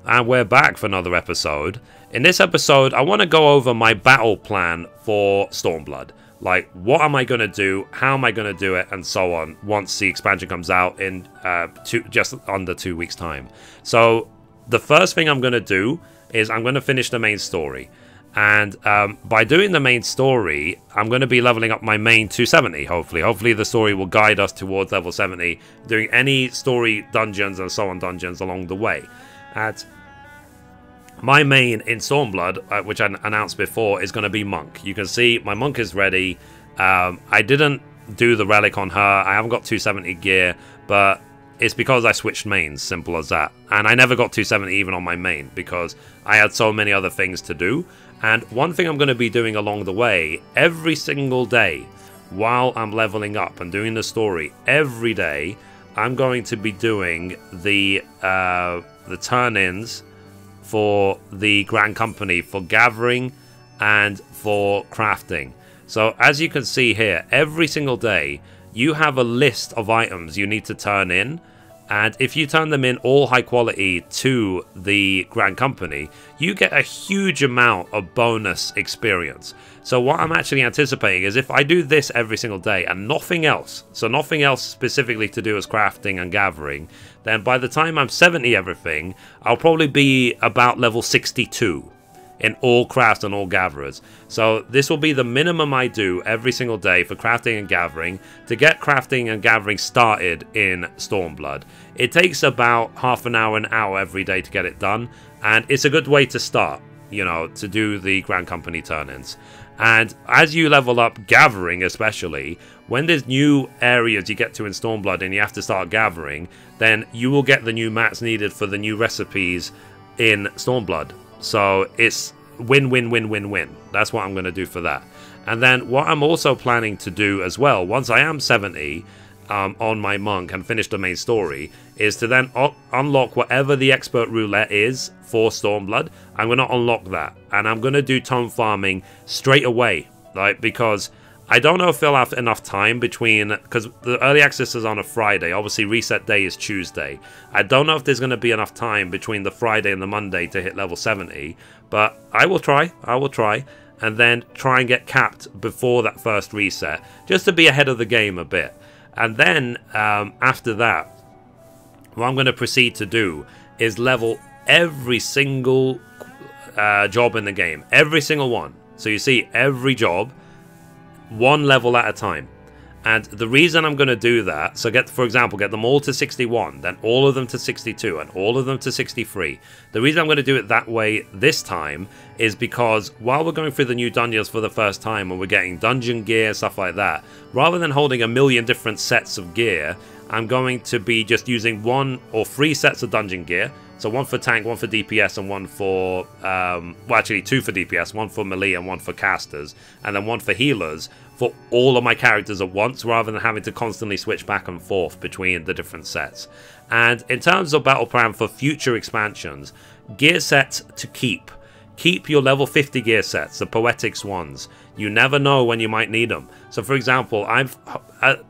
And we're back for another episode. In this episode, I want to go over my battle plan for Stormblood. Like, what am I going to do, how am I going to do it, and so on, once the expansion comes out in just under 2 weeks' time. So, the first thing I'm going to do is I'm going to finish the main story. And by doing the main story, I'm going to be leveling up my main to 70, hopefully. Hopefully the story will guide us towards level 70, doing any story dungeons and so on dungeons along the way. At my main in Stormblood, which I announced before, is going to be Monk. You can see my Monk is ready. I didn't do the relic on her. I haven't got 270 gear, but it's because I switched mains, simple as that. And I never got 270 even on my main because I had so many other things to do. And one thing I'm going to be doing along the way, every single day, while I'm leveling up and doing the story, every day, I'm going to be doing the turn-ins for the Grand Company for gathering and for crafting. So as you can see here, every single day you have a list of items you need to turn in, and if you turn them in all high quality to the Grand Company, you get a huge amount of bonus experience. So what I'm actually anticipating is if I do this every single day and nothing else, so nothing else specifically to do as crafting and gathering, then by the time I'm 70 everything, I'll probably be about level 62 in all crafts and all gatherers. So this will be the minimum I do every single day for crafting and gathering to get crafting and gathering started in Stormblood. It takes about half an hour, every day to get it done, and it's a good way to start, you know, to do the Grand Company turn-ins. And as you level up gathering especially, when there's new areas you get to in Stormblood and you have to start gathering, then you will get the new mats needed for the new recipes in Stormblood. So it's win-win-win-win-win. That's what I'm going to do for that. And then what I'm also planning to do as well, once I am 70 on my Monk and finish the main story, is to then unlock whatever the expert roulette is for Stormblood. I'm going to unlock that. And I'm going to do tome farming straight away. Like, because I don't know if they'll have enough time between, because the early access is on a Friday. Obviously, reset day is Tuesday. I don't know if there's going to be enough time between the Friday and the Monday to hit level 70. But I will try. And then try and get capped before that first reset, just to be ahead of the game a bit. And then, after that, what I'm going to proceed to do is level every single job in the game. Every single one. So you see, every job, one level at a time. And the reason I'm going to do that, so for example, get them all to 61, then all of them to 62, and all of them to 63. The reason I'm going to do it that way this time is because while we're going through the new dungeons for the first time and we're getting dungeon gear, stuff like that, rather than holding a million different sets of gear, I'm going to be just using 1 or 3 sets of dungeon gear. So 1 for tank, 1 for DPS, and 1 for, well actually 2 for DPS, 1 for melee and 1 for casters, and then 1 for healers for all of my characters at once, rather than having to constantly switch back and forth between the different sets. And in terms of battle plan for future expansions, gear sets to keep. Keep your level 50 gear sets, the Poetics ones. You never know when you might need them. So for example, I've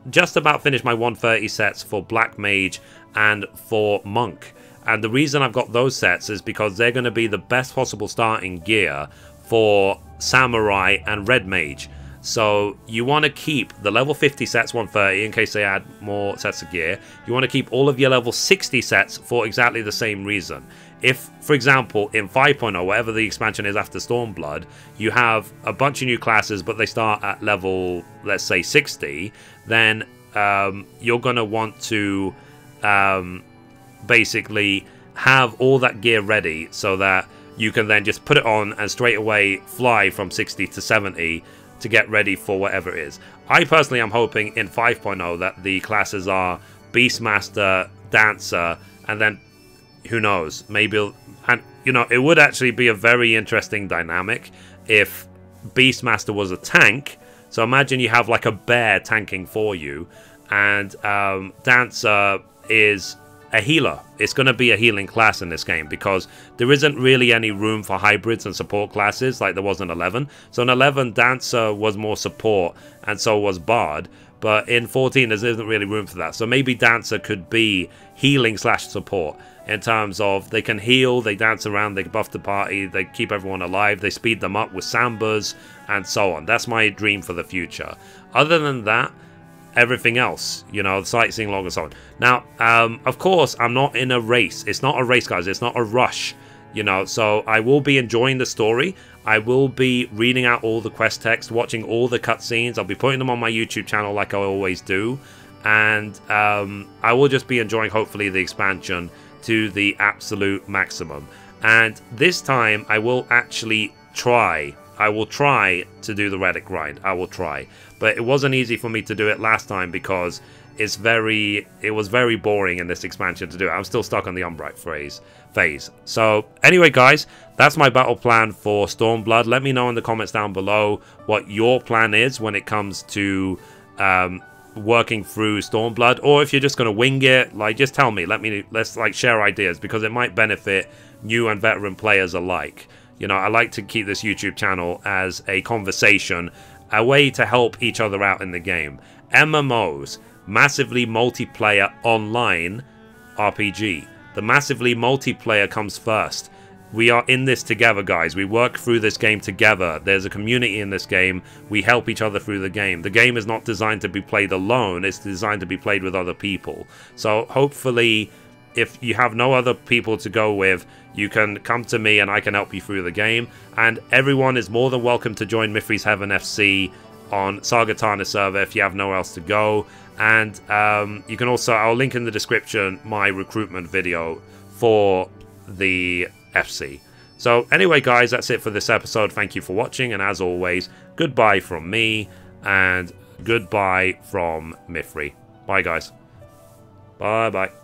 just about finished my 130 sets for Black Mage and for Monk. And the reason I've got those sets is because they're going to be the best possible starting gear for Samurai and Red Mage. So you want to keep the level 50 sets 130 in case they add more sets of gear. You want to keep all of your level 60 sets for exactly the same reason. If, for example, in 5.0, whatever the expansion is after Stormblood, you have a bunch of new classes, but they start at level, let's say, 60, then you're going to want to basically have all that gear ready so that you can then just put it on and straight away fly from 60 to 70 to get ready for whatever it is. I personally am hoping in 5.0 that the classes are Beastmaster, Dancer, and then who knows, maybe, and you know, it would actually be a very interesting dynamic if Beastmaster was a tank. So imagine you have like a bear tanking for you, and Dancer is a healer. It's going to be a healing class in this game because there isn't really any room for hybrids and support classes like there was in 11. So in 11, Dancer was more support and so was Bard. But in 14, there isn't really room for that. So maybe Dancer could be healing / support. In terms of they can heal, they dance around, they buff the party, they keep everyone alive, they speed them up with Sambas, and so on. That's my dream for the future. Other than that, everything else, you know, sightseeing log and so on. Now, of course, I'm not in a race. It's not a race, guys. It's not a rush, you know. So I will be enjoying the story. I will be reading out all the quest text, watching all the cutscenes. I'll be putting them on my YouTube channel like I always do. And I will just be enjoying, hopefully, the expansion to the absolute maximum. And this time I will actually try. I will try to do the Relic grind. I will try. But it wasn't easy for me to do it last time because it was very boring in this expansion to do it. I'm still stuck on the Umbright phase. So anyway, guys, that's my battle plan for Stormblood. Let me know in the comments down below what your plan is when it comes to working through Stormblood, or if you're just going to wing it, like, just tell me. Let's like share ideas, because it might benefit new and veteran players alike. You know, I like to keep this YouTube channel as a conversation, a way to help each other out in the game. MMOs, massively multiplayer online RPG. The massively multiplayer comes first. We are in this together, guys. We work through this game together. There's a community in this game. We help each other through the game. The game is not designed to be played alone. It's designed to be played with other people. So hopefully, if you have no other people to go with, you can come to me and I can help you through the game. And everyone is more than welcome to join Mithri's Heaven FC on Sagatana server if you have nowhere else to go. And you can also, I'll link in the description my recruitment video for the FC. So anyway, guys, that's it for this episode. Thank you for watching, and as always, goodbye from me and goodbye from Mithri. Bye, guys. Bye bye.